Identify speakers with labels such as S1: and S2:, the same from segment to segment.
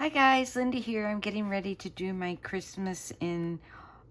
S1: Hi guys, Linda here. I'm getting ready to do my Christmas in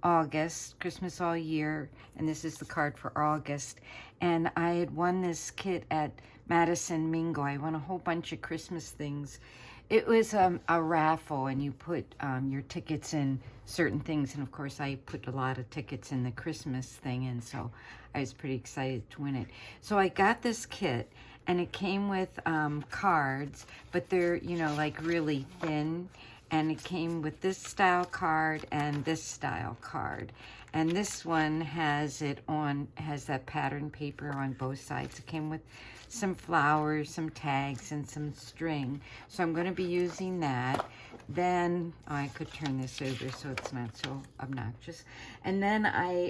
S1: August, Christmas all year, and this is the card for August. And I had won this kit at Madison Mingo. I won a whole bunch of Christmas things. It was a raffle, and you put your tickets in certain things, and of course I put a lot of tickets in the Christmas thing, and so I was pretty excited to win it. So I got this kit, and it came with cards, but they're, you know, like really thin, and it came with this style card and this style card. And this one has that pattern paper on both sides. It came with some flowers, some tags, and some string. So I'm going to be using that. Then, I could turn this over so it's not so obnoxious. And then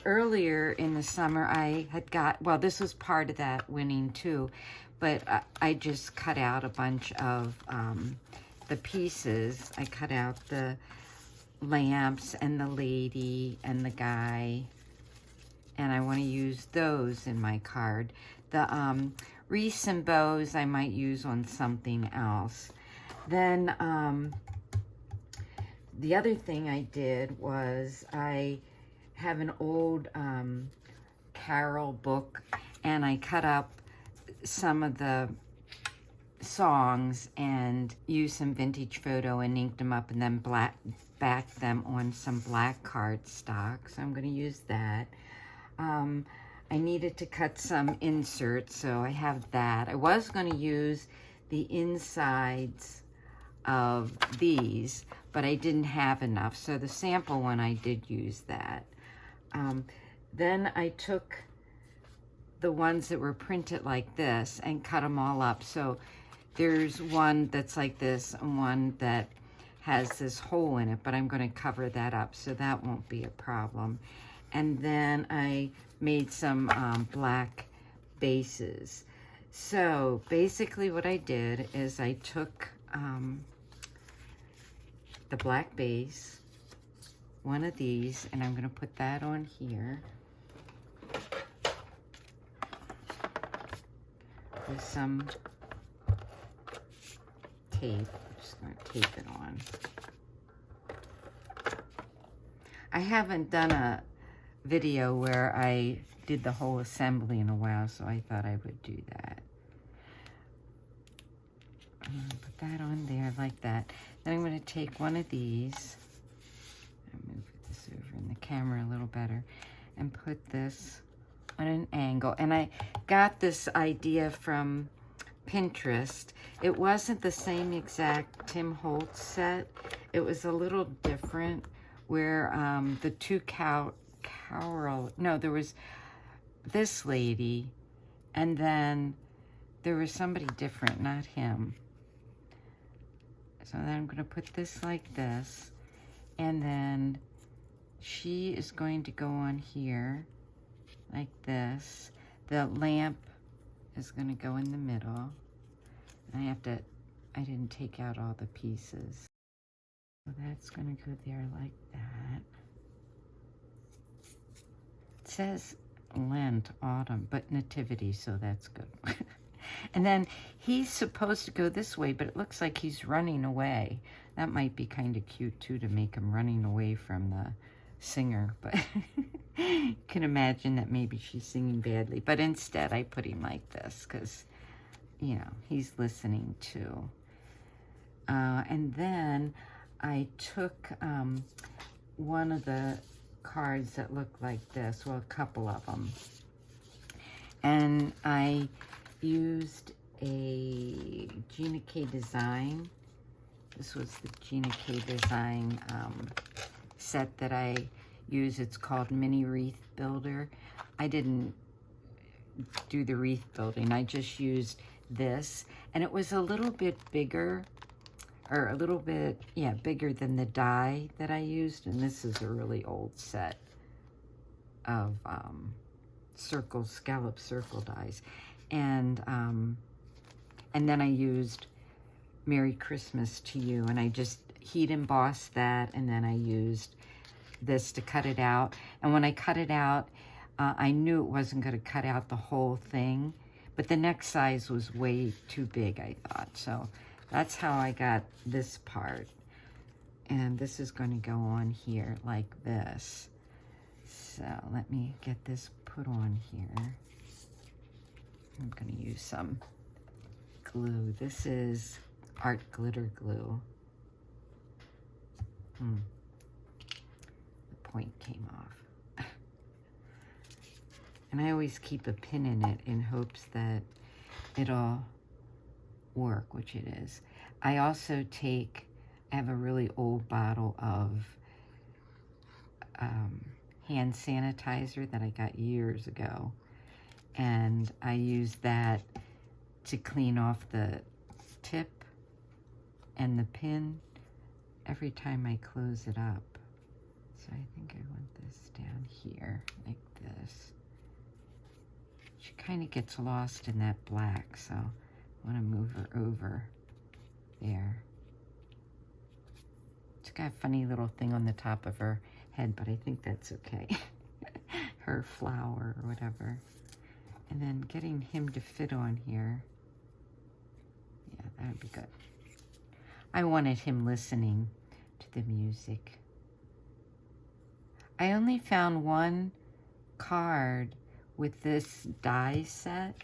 S1: earlier in the summer, I had got, well, this was part of that winning too, but I just cut out a bunch of the pieces. I cut out the lamps and the lady and the guy, and I want to use those in my card. The wreaths and bows I might use on something else. Then the other thing I did was I have an old carol book, and I cut up some of the songs and used some vintage photo and inked them up and then backed them on some black cardstock. So I'm going to use that. I needed to cut some inserts, so I have that. I was going to use the insides of these, but I didn't have enough. So the sample one, I did use that. Then I took the ones that were printed like this and cut them all up. So there's one that's like this and one that has this hole in it, but I'm going to cover that up, so that won't be a problem. And then I made some black bases. So basically what I did is I took the black base, one of these, and I'm going to put that on here with some tape. I'm just going to tape it on. I haven't done a video where I did the whole assembly in a while, so I thought I would do that. Put that on there like that. Then I'm going to take one of these, I'll move this over in the camera a little better, and put this on an angle. And I got this idea from Pinterest. It wasn't the same exact Tim Holtz set. It was a little different, where the two there was this lady, and then there was somebody different, not him. So then I'm going to put this like this, and then she is going to go on here like this. The lamp is going to go in the middle. I didn't take out all the pieces. So that's going to go there like that. It says Lent, autumn, but nativity, so that's good. And then he's supposed to go this way, but it looks like he's running away. That might be kind of cute too, to make him running away from the singer, but you can imagine that maybe she's singing badly. But instead I put him like this because, you know, he's listening too. And then I took one of the cards that looked like this, well, a couple of them, and I used a Gina K Design. This was the Gina K Design set that I use. It's called Mini Wreath Builder. I didn't do the wreath building. I just used this, and it was a little bit bigger, or a little bit, yeah, bigger than the die that I used. And this is a really old set of scallop circle dies. And then I used Merry Christmas to You, and I just heat embossed that, and then I used this to cut it out. And when I cut it out, I knew it wasn't going to cut out the whole thing, but the next size was way too big, I thought. So that's how I got this part. And this is going to go on here like this. So let me get this put on here. I'm going to use some glue. This is Art Glitter Glue. The point came off. And I always keep a pin in it in hopes that it'll work, which it is. I also I have a really old bottle of hand sanitizer that I got years ago. And I use that to clean off the tip and the pin every time I close it up. So I think I want this down here like this. She kind of gets lost in that black, so I want to move her over there. She's got a funny little thing on the top of her head, but I think that's okay. Her flower or whatever. And then getting him to fit on here. Yeah, that would be good. I wanted him listening to the music. I only found one card with this die set,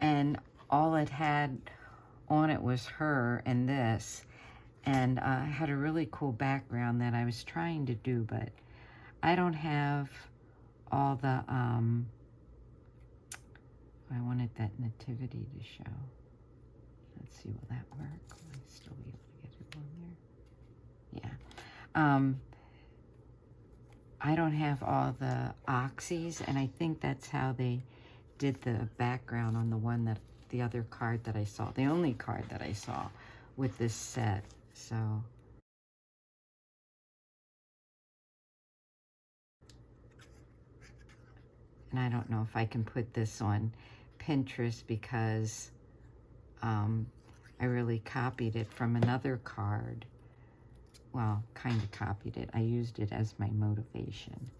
S1: and all it had on it was her and this, and I had a really cool background that I was trying to do, but I don't have all the I wanted that nativity to show. Let's see, will that work? Will I still be able to get it on there? Yeah. I don't have all the oxys, and I think that's how they did the background on the one that, the other card that I saw, the only card that I saw with this set, so. And I don't know if I can put this on Pinterest because I really copied it from another card. Well, kind of copied it. I used it as my motivation.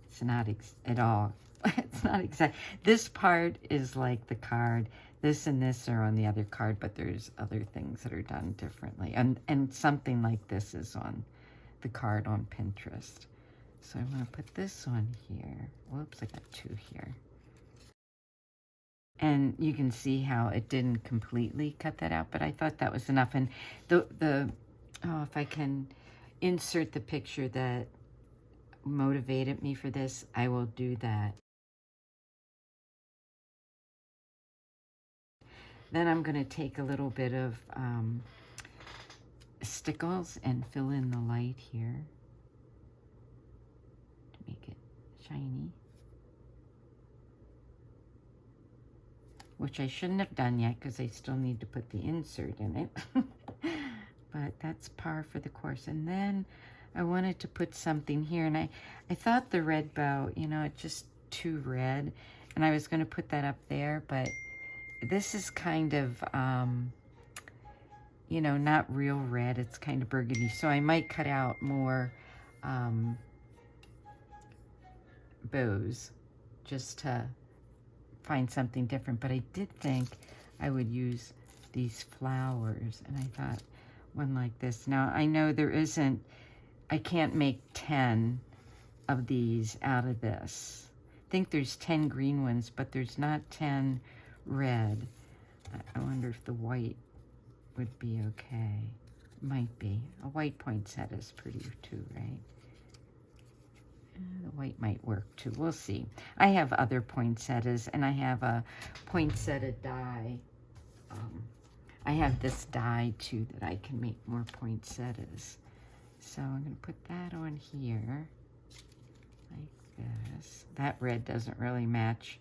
S1: It's not at all, it's not exact. This part is like the card. This and this are on the other card, but there's other things that are done differently. And something like this is on the card on Pinterest. So I'm going to put this on here. Whoops, I got two here. And you can see how it didn't completely cut that out, but I thought that was enough. And if I can insert the picture that motivated me for this, I will do that. Then I'm going to take a little bit of stickles and fill in the light here to make it shiny. Which I shouldn't have done yet because I still need to put the insert in it. But that's par for the course. And then I wanted to put something here. And I thought the red bow, you know, it's just too red. And I was going to put that up there. But this is kind of, you know, not real red. It's kind of burgundy. So I might cut out more bows just to find something different, but I did think I would use these flowers, and I thought one like this. Now I know there isn't, I can't make 10 of these out of this. I think there's 10 green ones, but there's not 10 red. I wonder if the white would be okay. Might be. A white poinsettia is pretty too, right? The white might work too. We'll see. I have other poinsettias, and I have a poinsettia die. I have this die too that I can make more poinsettias. So I'm going to put that on here like this. That red doesn't really match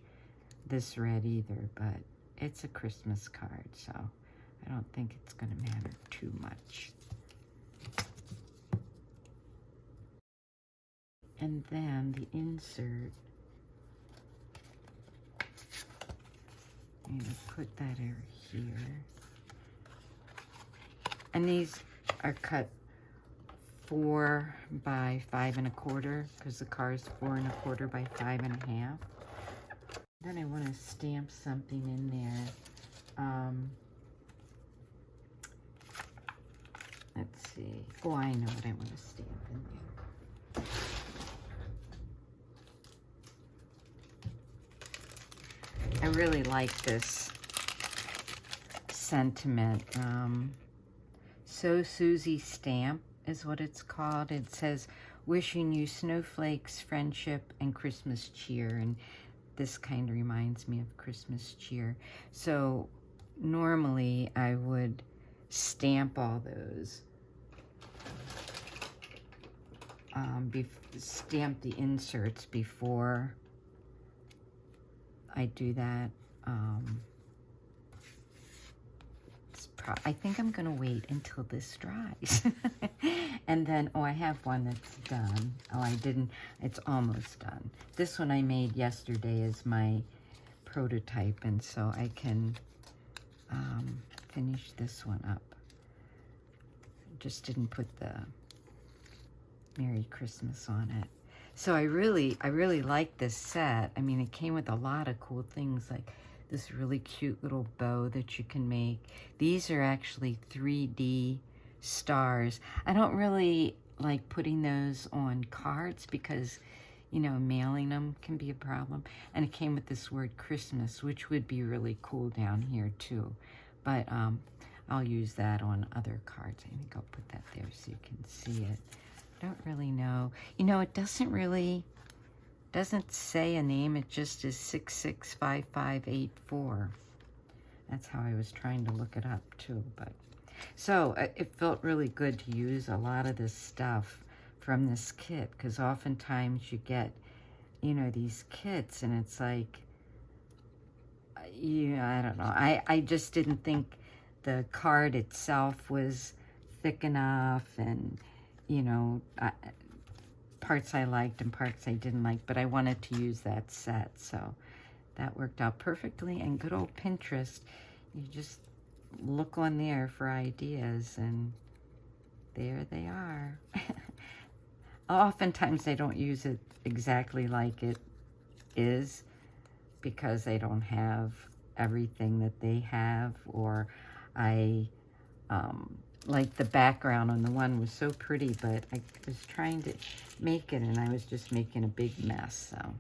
S1: this red either, but it's a Christmas card, so I don't think it's going to matter too much. And then the insert, I'm going to put that over here. And these are cut 4 by 5 1/4 because the card is 4 1/4 by 5 1/2. Then I want to stamp something in there. Let's see. Oh, I know what I want to stamp in there. I really like this sentiment. So Susie stamp is what it's called. It says, wishing you snowflakes, friendship, and Christmas cheer. And this kind of reminds me of Christmas cheer. So normally I would stamp all those. Stamp the inserts before I do that. I think I'm gonna wait until this dries. And then, oh, I have one that's done. Oh, I didn't, it's almost done. This one I made yesterday is my prototype, and so I can finish this one up. Just didn't put the Merry Christmas on it. So I really like this set. I mean, it came with a lot of cool things, like this really cute little bow that you can make. These are actually 3D stars. I don't really like putting those on cards because, you know, mailing them can be a problem. And it came with this word Christmas, which would be really cool down here too. But I'll use that on other cards. I think I'll put that there so you can see it. I don't really know. You know, it doesn't say a name. It just is 665584. That's how I was trying to look it up too. But so it felt really good to use a lot of this stuff from this kit, because oftentimes you get, you know, these kits and it's like, I don't know. I just didn't think the card itself was thick enough, and you know, parts I liked and parts I didn't like, but I wanted to use that set, so that worked out perfectly. And good old Pinterest, you just look on there for ideas, and there they are. Oftentimes they don't use it exactly like it is, because they don't have everything that they have, or like the background on the one was so pretty, but I was trying to make it and I was just making a big mess. So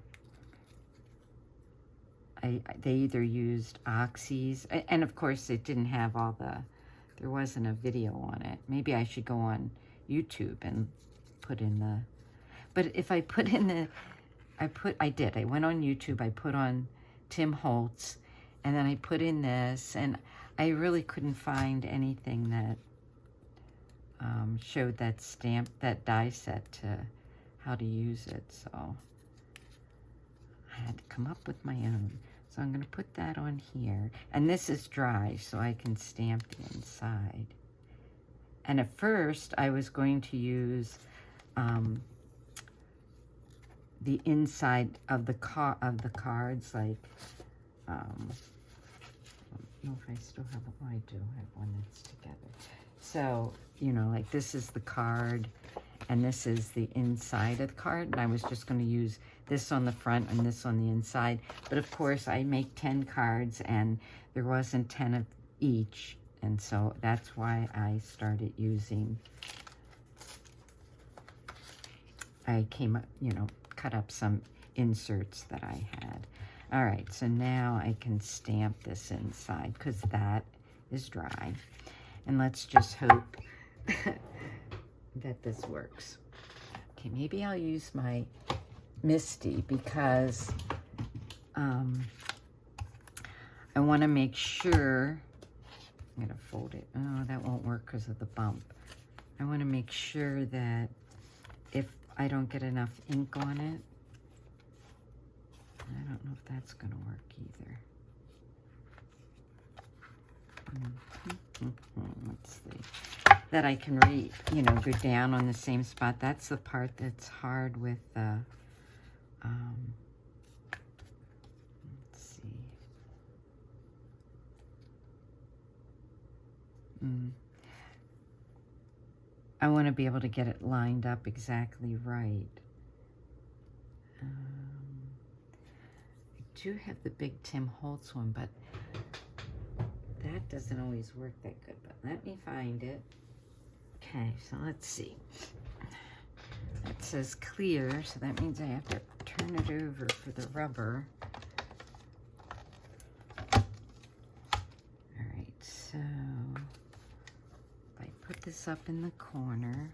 S1: they either used oxys, and of course it didn't have all there wasn't a video on it. Maybe I should go on YouTube and put in the, but if I put in the, I went on YouTube, I put on Tim Holtz, and then I put in this, and I really couldn't find anything that showed that that die set to how to use it, so I had to come up with my own. So I'm going to put that on here, and this is dry, so I can stamp the inside. And at first, I was going to use the inside of the cards, like I don't know if I still have it. Oh, I do have one that's together. So, you know, like this is the card, and this is the inside of the card, and I was just going to use this on the front and this on the inside. But of course, I make 10 cards, and there wasn't 10 of each, and so that's why I started using, I came up, you know, cut up some inserts that I had. All right, so now I can stamp this inside because that is dry. And let's just hope that this works. Okay, maybe I'll use my Misty because I want to make sure, I'm going to fold it. Oh, that won't work because of the bump. I want to make sure that if I don't get enough ink on it, I don't know if that's going to work either. Let's see. That I can go down on the same spot. That's the part that's hard with the, let's see. I want to be able to get it lined up exactly right. I do have the big Tim Holtz one, but that doesn't always work that good. But let me find it. Okay, so let's see. It says clear, so that means I have to turn it over for the rubber. All right, so if I put this up in the corner,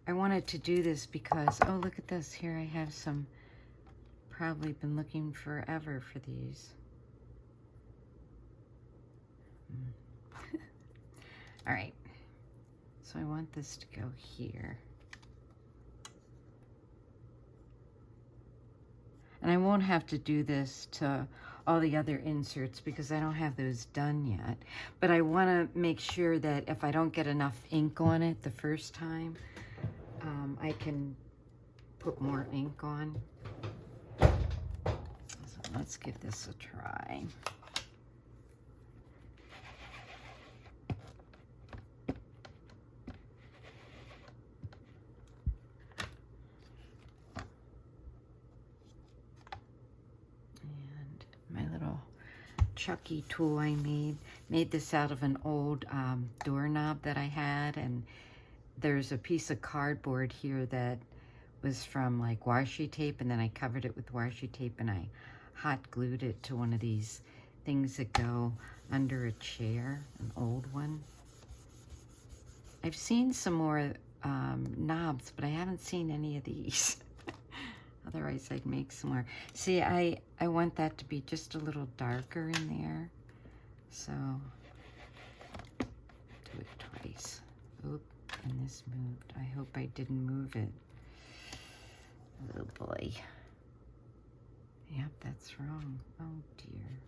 S1: I wanted to do this because, oh, look at this. Here I have some, probably been looking forever for these. All right, so I want this to go here. And I won't have to do this to all the other inserts because I don't have those done yet. But I want to make sure that if I don't get enough ink on it the first time, I can put more ink on. So let's give this a try. Chucky tool I made this out of an old doorknob that I had, and there's a piece of cardboard here that was from like washi tape, and then I covered it with washi tape and I hot glued it to one of these things that go under a chair, an old one. I've seen some more knobs, but I haven't seen any of these. Otherwise, I'd make some more. See, I want that to be just a little darker in there. So, do it twice. Oop, and this moved. I hope I didn't move it. Oh, boy. Yep, that's wrong. Oh, dear.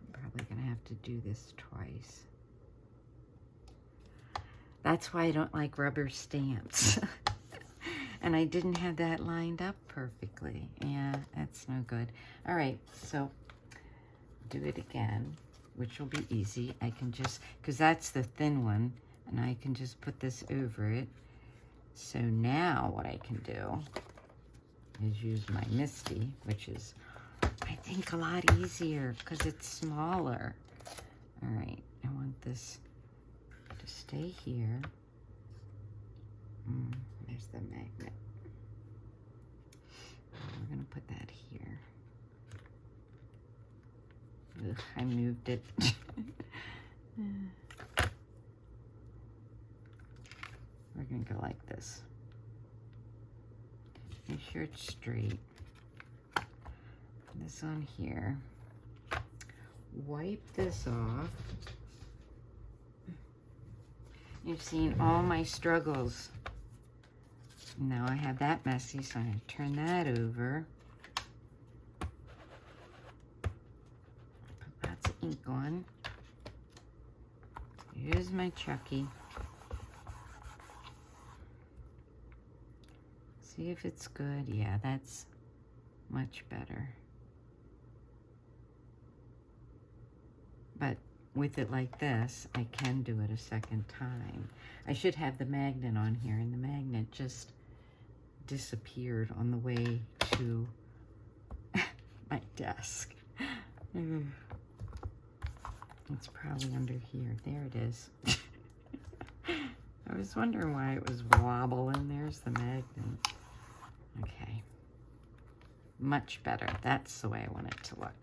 S1: I'm probably going to have to do this twice. That's why I don't like rubber stamps. And I didn't have that lined up perfectly. Yeah, that's no good. All right, so do it again, which will be easy. I can just, because that's the thin one, and I can just put this over it. So now what I can do is use my MISTI, which is, I think, a lot easier because it's smaller. All right, I want this to stay here. There's the magnet. We're gonna put that here. Ugh, I moved it. We're gonna go like this. Make sure it's straight. Put this on here. Wipe this off. You've seen all my struggles. Now I have that messy, so I'm going to turn that over. Put lots of ink on. Here's my Chucky. See if it's good. Yeah, that's much better. But with it like this, I can do it a second time. I should have the magnet on here, and the magnet just disappeared on the way to my desk. It's probably under here. There it is. I was wondering why it was wobbling. There's the magnet. Okay. Much better. That's the way I want it to look.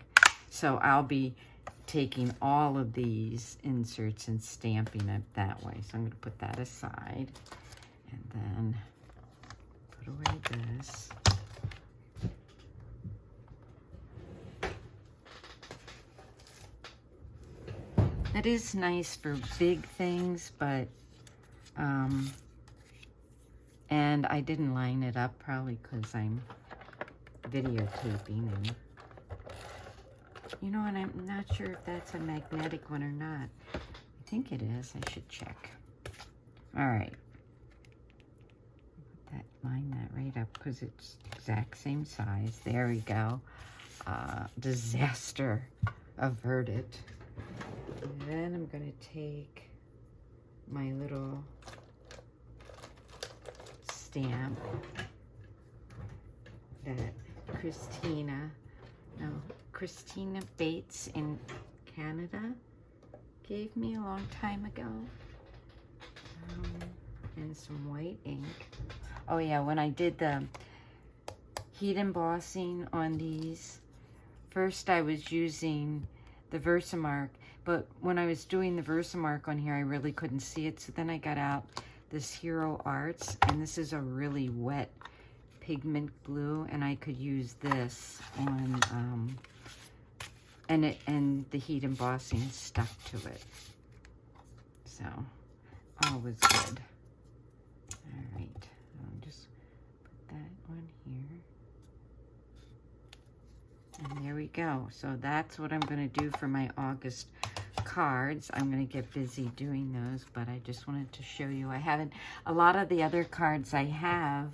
S1: So I'll be taking all of these inserts and stamping it that way. So I'm going to put that aside and then put away this. It is nice for big things, but and I didn't line it up probably because I'm videotaping, and you know, and I'm not sure if that's a magnetic one or not. I think it is. I should check. All right. Line that right up because it's exact same size. There we go. Disaster averted. And then I'm going to take my little stamp that Christina Bates in Canada gave me a long time ago. And some white ink. Oh yeah, when I did the heat embossing on these, first I was using the Versamark, but when I was doing the Versamark on here, I really couldn't see it. So then I got out this Hero Arts, and this is a really wet pigment glue, and I could use this on, and the heat embossing stuck to it. So, all was good. All right, I'll just put that on here. And there we go. So that's what I'm going to do for my August cards. I'm going to get busy doing those, but I just wanted to show you. I haven't, a lot of the other cards I have,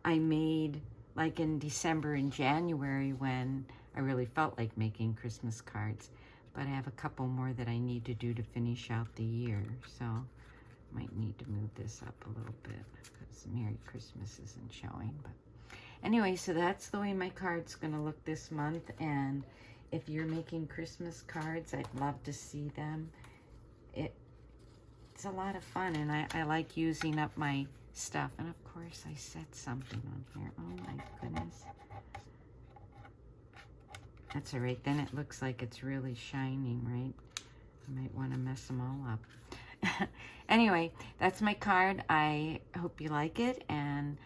S1: I made like in December and January when I really felt like making Christmas cards. But I have a couple more that I need to do to finish out the year. So I might need to move this up a little bit because Merry Christmas isn't showing, but anyway, so that's the way my card's gonna look this month. And if you're making Christmas cards, I'd love to see them. It's a lot of fun, and I like using up my stuff. And of course, I set something on here. Oh my goodness. That's all right. Then it looks like it's really shining, right? I might want to mess them all up. Anyway, that's my card. I hope you like it, and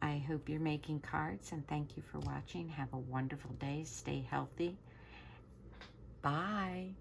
S1: I hope you're making cards, and thank you for watching. Have a wonderful day. Stay healthy. Bye.